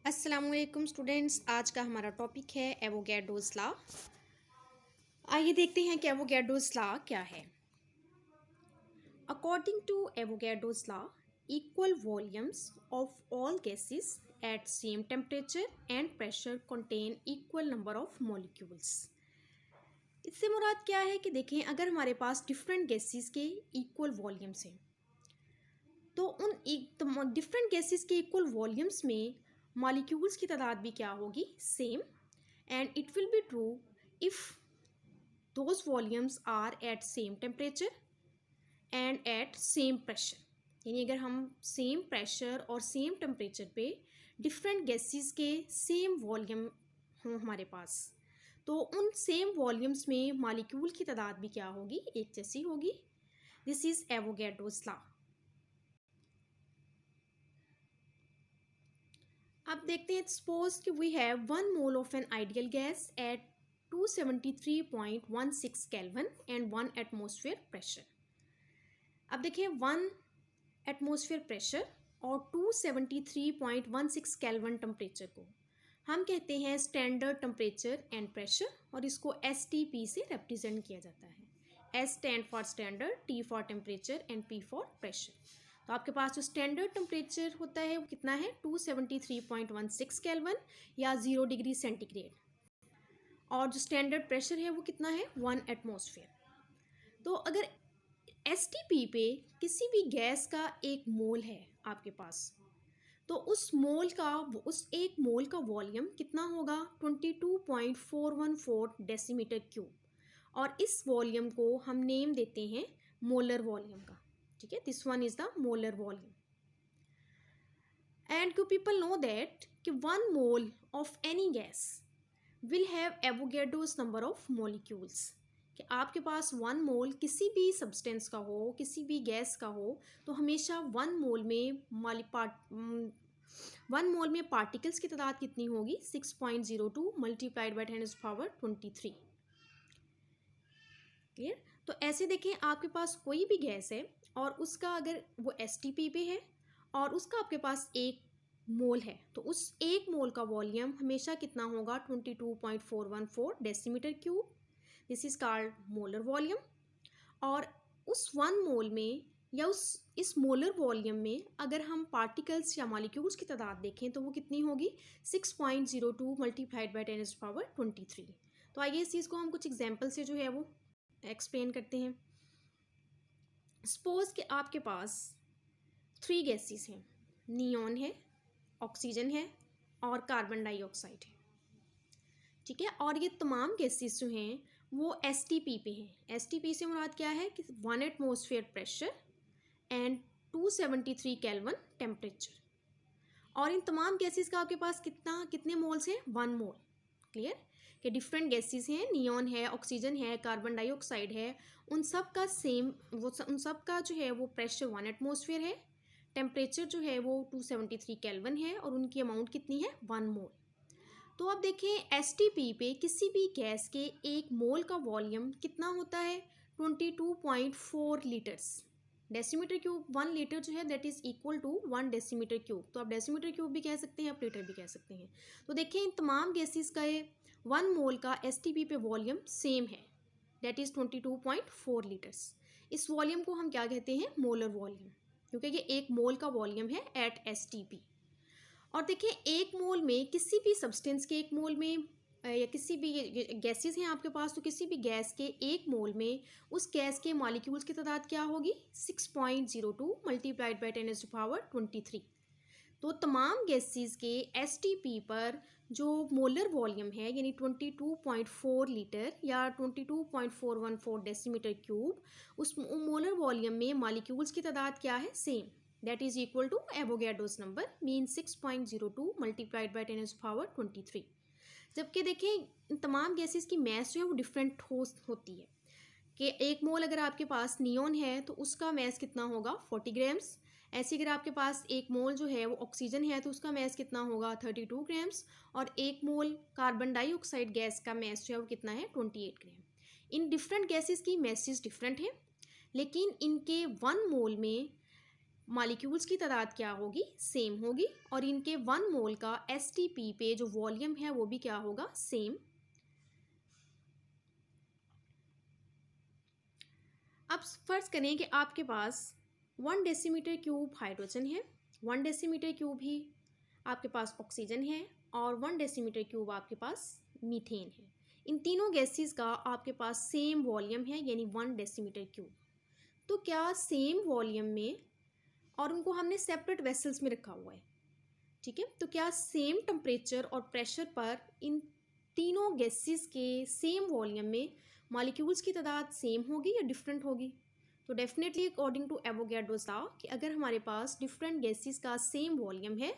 अस्सलामुअलैकुम स्टूडेंट्स, आज का हमारा टॉपिक है एवोगैड्रोस लॉ। आइए देखते हैं कि एवोगैड्रोस लॉ क्या है। According to Avogadro's law, equal volumes of all gases at same temperature and pressure contain equal number of molecules. इससे मुराद क्या है कि देखें, अगर हमारे पास डिफरेंट गैसेस के इक्वल वॉल्यूम्स हैं तो उन डिफरेंट गैसेस के इक्वल वॉल्यूम्स में मॉलिक्यूल्स की तादाद भी क्या होगी, same. And it will be true if those volumes are at same temperature and at same pressure। यानी अगर हम सेम प्रेशर और सेम टेम्परेचर पे डिफरेंट गैसेस के सेम वॉल्यूम हों हमारे पास, तो उन सेम वॉल्यूम्स में मॉलिक्यूल की तादाद भी क्या होगी, एक जैसी होगी। This is Avogadro's law. अब देखते हैं, सपोज कि we have 1 mole of an ideal gas at 273.16 kelvin and 1 atmosphere pressure. अब देखिए, 1 एटमॉस्फेयर प्रेशर और 273.16 केल्विन टेम्परेचर को हम कहते हैं स्टैंडर्ड टेम्परेचर एंड प्रेशर, और इसको STP से रिप्रेजेंट किया जाता है। S stand for standard, T for temperature and P for pressure. तो आपके पास जो स्टैंडर्ड टेम्परेचर होता है वो कितना है, 273.16 केल्विन या 0 डिग्री सेंटीग्रेड, और जो स्टैंडर्ड प्रेशर है वो कितना है, 1 एटमॉस्फेयर। तो अगर STP पे किसी भी गैस का एक मोल है आपके पास, तो उस एक मोल का वॉल्यूम कितना होगा, 22.414 डेसीमीटर क्यूब, और इस वॉल्यूम को हम नेम देते हैं मोलर वॉल्यूम का। ठीक है, this one is the molar volume. And you people know that कि 1 mole of any gas will have Avogadro's number of molecules. कि आपके पास 1 मोल किसी भी सब्सटेंस का हो, किसी भी गैस का हो, तो हमेशा 1 मोल में पार्टिकल्स की तादाद कितनी होगी, 6.02 मल्टीप्लाइड बाई 10⁻23। क्लियर। तो ऐसे देखें, आपके पास कोई भी गैस है और उसका अगर वो STP पे है और उसका आपके पास एक मोल है, तो उस एक मोल का वॉल्यूम हमेशा कितना होगा, 22.414 decimetre cube. This is called molar volume. और उस 1 मोल में या इस मोलर वॉल्यूम में अगर हम पार्टिकल्स या मॉलिक्यूल्स की तादाद देखें तो वो कितनी होगी, 6.02 मल्टीप्लाइड बाई 10⁻23। तो आइए इस चीज़ को हम कुछ एग्जाम्पल से जो है वो एक्सप्लेन करते हैं। सपोज कि आपके पास 3 गैसेस हैं, नियॉन है, ऑक्सीजन है और कार्बन डाइऑक्साइड है। ठीक है, और ये तमाम गैसेस जो हैं वो STP पे हैं। STP से मुराद क्या है कि 1 atmosphere pressure and 273 kelvin temperature. और इन तमाम गैसेस का आपके पास कितने मोल्स हैं, 1 मोल। क्लियर कि डिफरेंट गैसेस हैं, नियॉन है, ऑक्सीजन है, कार्बन डाइऑक्साइड है, उन सब का जो है वो प्रेशर 1 एटमॉस्फेयर है, टेम्परेचर जो है वो 273 केल्विन है, और उनकी अमाउंट कितनी है, 1 मोल। तो अब देखें, STP पे किसी भी गैस के एक मोल का वॉल्यूम कितना होता है, 22.4 लीटर्स। डेसीमीटर क्यूब, 1 लीटर जो है that is equal to 1 decimetre cube. तो आप डेसीमीटर क्यूब भी कह सकते हैं, आप लीटर भी कह सकते हैं। तो देखिए, इन तमाम गैसेस का 1 मोल का STP पे वॉल्यूम सेम है, दैट इज 22.4 लीटर्स। इस वॉल्यूम को हम क्या कहते हैं, मोलर वॉल्यूम, क्योंकि ये एक मोल का वॉल्यूम है एट STP। और देखिए, एक मोल में किसी भी सब्सटेंस के एक मोल में या किसी भी गैसेस हैं आपके पास, तो किसी भी गैस के एक मोल में उस गैस के मॉलिक्यूल्स की तादाद क्या होगी, 6.02 मल्टीप्लाइड बाई 10⁻23। तो तमाम गैसेस के STP पर जो मोलर वॉल्यूम है, यानी 22.4 लीटर या 22.414 डेसीमीटर क्यूब, उस मोलर वॉल्यूम में मॉलिक्यूल्स की तादाद क्या है, same, that is equal to Avogadro's number, mean 6.02 multiplied by 10⁻23। जबकि देखें, तमाम गैसेस की मैस जो है वो डिफरेंट होती है। कि एक मोल अगर आपके पास नियॉन है तो उसका मैस कितना होगा, 40 ग्राम्स। ऐसे अगर आपके पास एक मोल जो है वो ऑक्सीजन है तो उसका मैस कितना होगा, 32 ग्राम्स। और एक मोल कार्बन डाइऑक्साइड गैस का मैस जो है वो कितना है, 28 ग्राम। इन डिफरेंट गैसेस की मैसेज डिफरेंट है, लेकिन इनके 1 मोल में मॉलिक्यूल्स की तादाद क्या होगी, सेम होगी, और इनके 1 मोल का STP पे जो वॉल्यूम है वो भी क्या होगा, सेम। अब फर्ज करें कि आपके पास 1 डेसीमीटर क्यूब हाइड्रोजन है, 1 डेसीमीटर क्यूब ही आपके पास ऑक्सीजन है, और 1 डेसीमीटर क्यूब आपके पास मीथेन है। इन तीनों गैसेस का आपके पास सेम वॉल्यूम है, यानी 1 डेसीमीटर क्यूब। तो क्या सेम वॉल्यूम में, और उनको हमने सेपरेट वेसल्स में रखा हुआ है, ठीक है, तो क्या सेम टेम्परेचर और प्रेशर पर इन तीनों गैसेस के सेम वॉल्यूम में मॉलिक्यूल्स की तादाद सेम होगी या डिफरेंट होगी? तो definitely according to Avogadro's law कि अगर हमारे पास डिफरेंट गैसेस का सेम वॉल्यूम है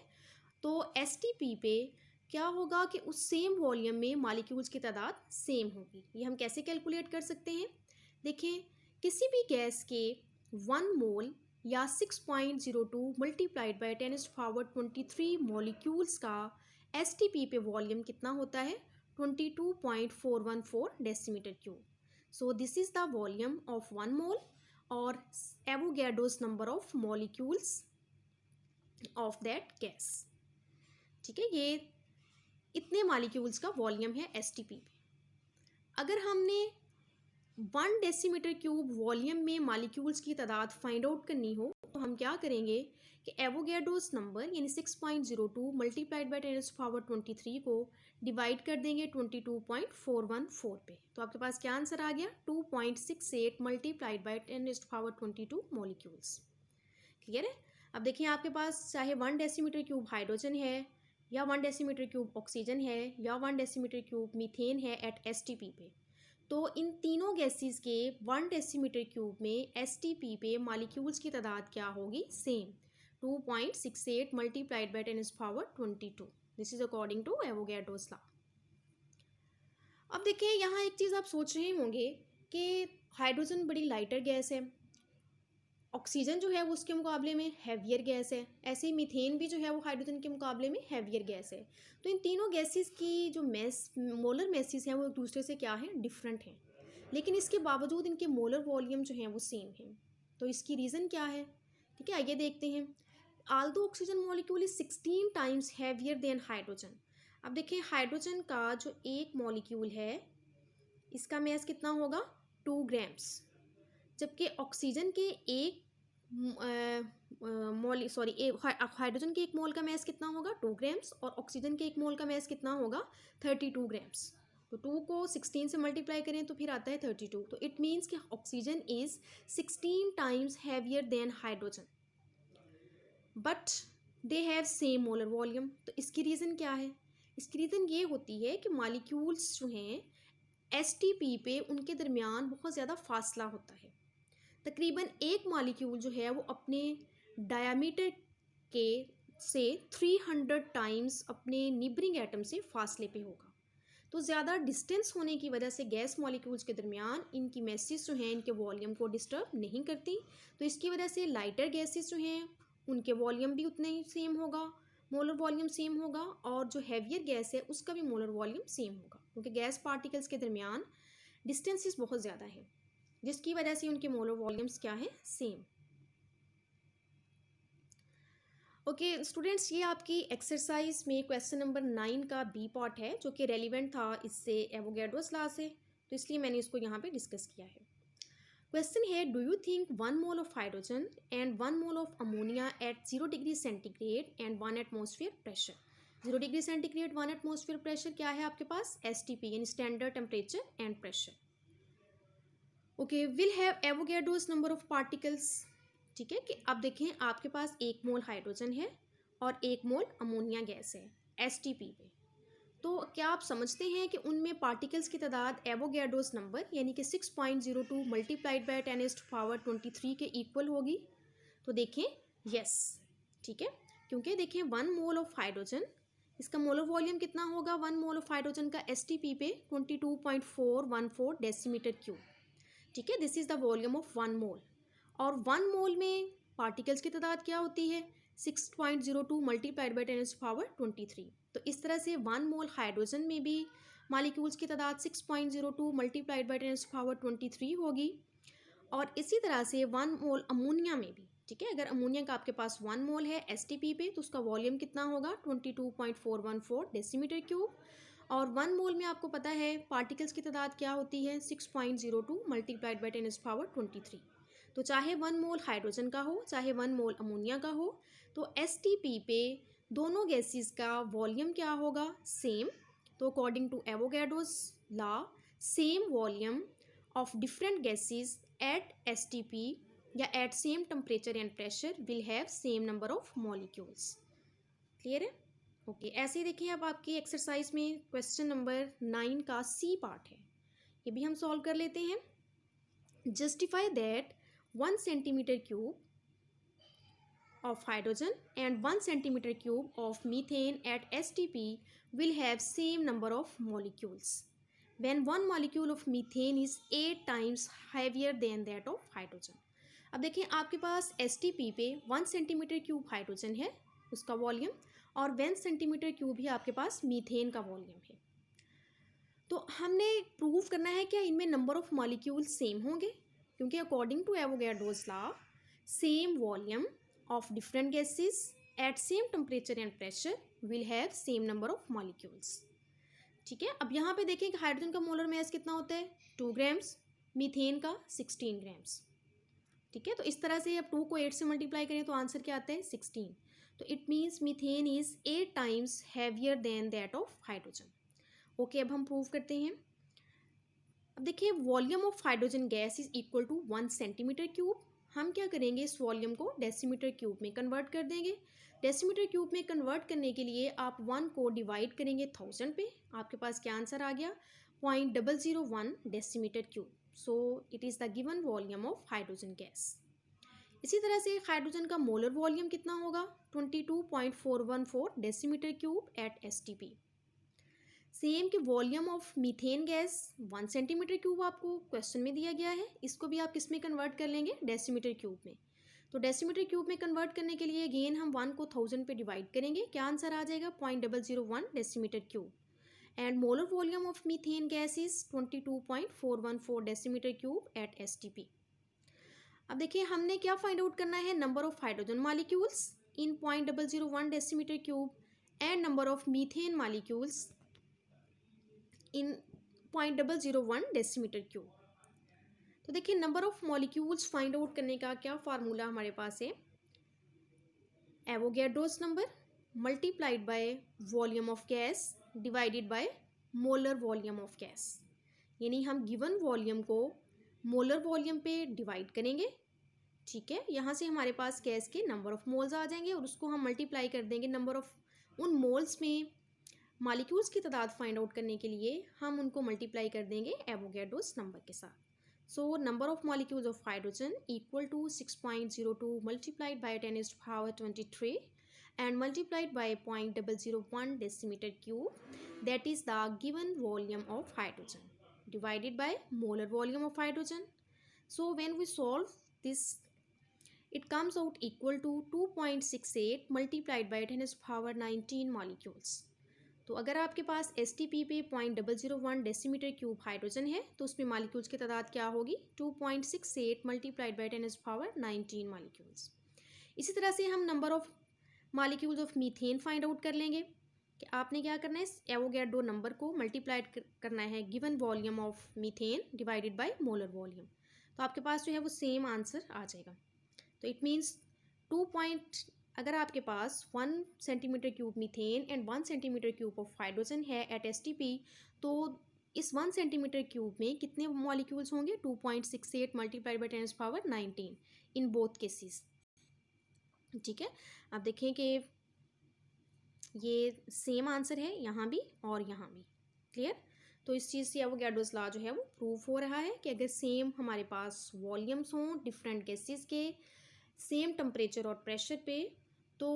तो STP पे क्या होगा कि उस सेम वॉल्यूम में मॉलिक्यूल्स की तादाद सेम होगी। ये हम कैसे कैलकुलेट कर सकते हैं? देखिए, किसी भी गैस के 1 मोल या 6.02 मल्टीप्लाइड बाई 10⁻23 मॉलिक्यूल्स का STP पे वॉल्यूम कितना होता है, 22.414 decimetre cube. So this is the volume of 1 मोल और Avogadro's number of molecules of that gas. ठीक है, ये इतने मॉलिक्यूल्स का वॉल्यूम है STP पे। अगर हमने 1 डेसीमीटर क्यूब वॉल्यूम में मॉलिक्यूल्स की तादाद फाइंड आउट करनी हो तो हम क्या करेंगे कि एवोगैड्रोस नंबर यानी 6.02 मल्टीप्लाइड बाई 10⁻23 को डिवाइड कर देंगे 22.414 पे, तो आपके पास क्या आंसर आ गया, 2.68 मल्टीप्लाइड बाई 10⁻22 मॉलिक्यूल्स। क्लियर है? अब देखिए, आपके पास चाहे 1 डेसीमीटर क्यूब हाइड्रोजन है, या 1 डेसीमीटर क्यूब ऑक्सीजन है, या 1 डेसीमीटर क्यूब मीथेन है एट STP पे, तो इन तीनों गैसेस के 1 डेसीमीटर क्यूब में STP पे मॉलिक्यूल्स की तादाद क्या होगी, same, 2.68 multiplied by 10⁻22। This is according to Avogadro's law. अब देखिए, यहाँ एक चीज़ आप सोच रहे होंगे कि हाइड्रोजन बड़ी लाइटर गैस है, ऑक्सीजन जो है वो उसके मुकाबले में हैवियर गैस है, ऐसे ही मीथेन भी जो है वो हाइड्रोजन के मुकाबले में हैवियर गैस है। तो इन तीनों गैसेस की जो मोलर मैसेस हैं वो एक दूसरे से क्या है, डिफरेंट हैं, लेकिन इसके बावजूद इनके मोलर वॉल्यूम जो हैं वो सेम हैं। तो इसकी रीज़न क्या है? ठीक है, आइए देखते हैं। Aldous oxygen molecule is 16 times heavier then hydrogen. अब देखिए, हाइड्रोजन का जो एक मॉलिक्यूल है इसका मैस कितना होगा, 2 ग्राम्स, जबकि ऑक्सीजन के एक हाइड्रोजन के एक मोल का मैस कितना होगा, 2 ग्राम्स, और ऑक्सीजन के एक मोल का मैस कितना होगा, 32 ग्राम्स। तो 2 को 16 से मल्टीप्लाई करें तो फिर आता है 32। तो इट मीन्स कि oxygen is 16 times heavier then hydrogen, but they have same molar volume. तो इसकी रीज़न क्या है? इसकी रीज़न ये होती है कि मॉलिक्यूल्स जो हैं STP पे उनके दरमियान बहुत ज़्यादा फासला होता है। तकरीबन एक मॉलिक्यूल जो है वो अपने डायमीटर के से 300 टाइम्स अपने नीबरिंग एटम से फासले पे होगा। तो ज़्यादा डिस्टेंस होने की वजह से गैस मॉलिक्यूल्स के दरमियान इनकी मैसेज जो हैं इनके वॉल्यूम को डिस्टर्ब नहीं करती। तो इसकी वजह से लाइटर गैसेस जो हैं उनके वॉल्यूम भी उतने ही सेम होगा, मोलर वॉल्यूम सेम होगा, और जो हैवियर गैस है उसका भी मोलर वॉल्यूम सेम होगा, क्योंकि गैस पार्टिकल्स के दरमियान डिस्टेंसेस बहुत ज़्यादा है, जिसकी वजह से उनके मोलर वॉल्यूम्स क्या है, सेम। ओके स्टूडेंट्स, ये आपकी एक्सरसाइज में क्वेश्चन नंबर 9 का B पार्ट है, जो कि रेलिवेंट था इससे एवोगैड्रोस लॉ से, तो इसलिए मैंने इसको यहाँ पे डिस्कस किया है। क्वेश्चन है, do you think 1 mole of hydrogen and 1 mole of ammonia at 0 degree centigrade and 1 atmosphere pressure. 0 degree centigrade 1 atmosphere pressure क्या है आपके पास, STP यानी standard temperature and pressure. Okay, will have Avogadro's number of particles. ठीक है, कि अब देखें आपके पास 1 मोल हाइड्रोजन है और 1 मोल अमोनिया गैस है STP पे, तो क्या आप समझते हैं कि उनमें पार्टिकल्स की तादाद एवोगैड्रोस नंबर यानी कि 6.02 मल्टीप्लाइड बाई 10⁻23 के इक्वल होगी? तो देखें यस, ठीक है, क्योंकि देखें 1 मोल ऑफ हाइड्रोजन, इसका मोलर वॉल्यूम कितना होगा 1 मोल ऑफ हाइड्रोजन का STP पे 22.414 डेसीमीटर क्यूब। ठीक है, this is the volume of 1 मोल, और 1 मोल में पार्टिकल्स की तादाद क्या होती है, 6.02 मल्टीप्लाइड बाई 10⁻23। तो इस तरह से 1 मोल हाइड्रोजन में भी मॉलिक्यूल्स की तादाद 6.02 मल्टीप्लाइड बाई 10⁻23 होगी, और इसी तरह से 1 मोल अमोनिया में भी ठीक है, अगर अमोनिया का आपके पास 1 मोल है STP पे तो उसका वॉल्यूम कितना होगा 22.414 डेसीमीटर क्यूब, और 1 मोल में आपको पता है पार्टिकल्स की तादाद क्या होती है 6.02 मल्टीप्लाइड बाई 10⁻23। तो चाहे 1 मोल हाइड्रोजन का हो चाहे 1 मोल अमोनिया का हो, तो STP पे दोनों गैसेस का वॉल्यूम क्या होगा सेम। तो according to Avogadro's law, same volume of different gases at STP या at same temperature and pressure will have same number of molecules. Clear है? ओके, ऐसे ही देखिए अब आपकी एक्सरसाइज में क्वेश्चन नंबर 9 का C पार्ट है, ये भी हम सॉल्व कर लेते हैं। Justify that 1 centimetre cube of hydrogen and 1 centimeter cube of methane at STP will have same number of molecules when one molecule of methane is 8 times heavier than that of hydrogen। अब देखिए आपके पास STP पे 1 centimetre cube hydrogen है उसका volume, और 1 centimetre cube ही आपके पास methane का वॉल्यूम है। तो हमने प्रूव करना है क्या इनमें नंबर ऑफ मॉलिक्यूल सेम होंगे, क्योंकि according to Avogadro's law same volume of different gases at same temperature and pressure will have same number of molecules। ठीक है, अब यहाँ पे देखें कि हाइड्रोजन का मोलर मास कितना होता है 2 ग्राम्स, मीथेन का 16 ग्राम्स। ठीक है, तो इस तरह से अब 2 को 8 से मल्टीप्लाई करें तो आंसर क्या आता है 16। तो it means methane is 8 times heavier than that of hydrogen. Okay, अब हम प्रूव करते हैं। अब देखिए volume of hydrogen gas is equal to 1 centimetre cube. हम क्या करेंगे इस वॉल्यूम को डेसीमीटर क्यूब में कन्वर्ट कर देंगे। डेसीमीटर क्यूब में कन्वर्ट करने के लिए आप 1 को डिवाइड करेंगे 1000 पे, आपके पास क्या आंसर आ गया 0.001 decimetre cube. So it is the given volume of hydrogen gas. इसी तरह से हाइड्रोजन का मोलर वॉल्यूम कितना होगा 22.414 decimetre cube at STP। Same कि volume of methane gas 1 centimetre cube आपको क्वेश्चन में दिया गया है, इसको भी आप किस में कन्वर्ट कर लेंगे डेसीमीटर क्यूब में। तो डेसीमीटर क्यूब में कन्वर्ट करने के लिए अगेन हम 1 को 1000 पे डिवाइड करेंगे, क्या आंसर आ जाएगा 0.001 decimetre cube. And molar volume of methane gas is 22.414 decimetre cube at STP। अब देखिए हमने क्या फाइंड आउट करना है number of hydrogen molecules in 0.001 decimetre cube and number of methane molecules in 0.001 decimetre cube. तो देखिए number of molecules find out करने का क्या फार्मूला हमारे पास है, Avogadro's number multiplied by volume of gas divided by molar volume of gas. यानी हम गिवन वॉल्यूम को मोलर वॉल्यूम पे डिवाइड करेंगे। ठीक है, यहाँ से हमारे पास गैस के नंबर ऑफ मोल्स आ जाएंगे और उसको हम मल्टीप्लाई कर देंगे नंबर ऑफ उन मोल्स में मॉलिक्यूल्स की तादाद फाइंड आउट करने के लिए हम उनको मल्टीप्लाई कर देंगे एवोगैड्रोस नंबर के साथ। So number of molecules of hydrogen equal to 6.02 multiplied by 10⁻23 and multiplied by 0.001 decimetre cube, that is the given volume of hydrogen divided by molar volume of hydrogen. So when we solve this it comes out equal to 2.68 multiplied by 10⁻19 molecules। तो अगर आपके पास STP पे 0.001 decimetre cube hydrogen है तो उसमें molecules की तादाद क्या होगी 2.68 मल्टीप्लाइड बाई 10⁻19 मॉलिक्यूल्स। इसी तरह से हम number of molecules of methane find out कर लेंगे कि आपने क्या करना है एवोगैड्रो नंबर को मल्टीप्लाइड करना है given volume of methane divided by molar volume, तो आपके पास जो है वो सेम आंसर आ जाएगा। तो इट मीन्स अगर आपके पास 1 centimetre cube methane and 1 centimetre cube of hydrogen है एट STP, तो इस 1 सेंटीमीटर क्यूब में कितने मॉलिक्यूल्स होंगे 2.68 multiplied by 10⁻19 in both cases. ठीक है, अब देखें कि ये सेम आंसर है यहाँ भी और यहाँ भी। क्लियर, तो इस चीज़ से एवोगैड्रोस लॉ जो है वो प्रूफ हो रहा है कि अगर सेम हमारे पास वॉल्यूम्स हों डिफरेंट गैसेस के सेम टेम्परेचर और प्रेशर पे, तो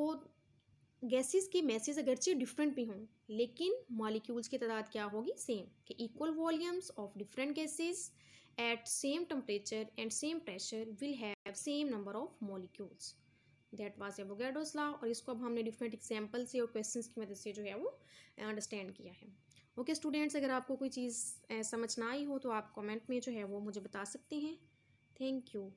गैसेस की मैसेज अगरचे डिफरेंट भी हों लेकिन मॉलिक्यूल्स की तादाद क्या होगी सेम, कि equal volumes of different gases at same temperature and same pressure will have same number of molecules. That was Avogadro's law, और इसको अब हमने डिफरेंट एग्जांपल से और क्वेश्चंस की मदद से जो है वो अंडरस्टैंड किया है। ओके स्टूडेंट्स, अगर आपको कोई चीज़ समझ ना आई हो तो आप कमेंट में जो है वो मुझे बता सकते हैं। Thank you.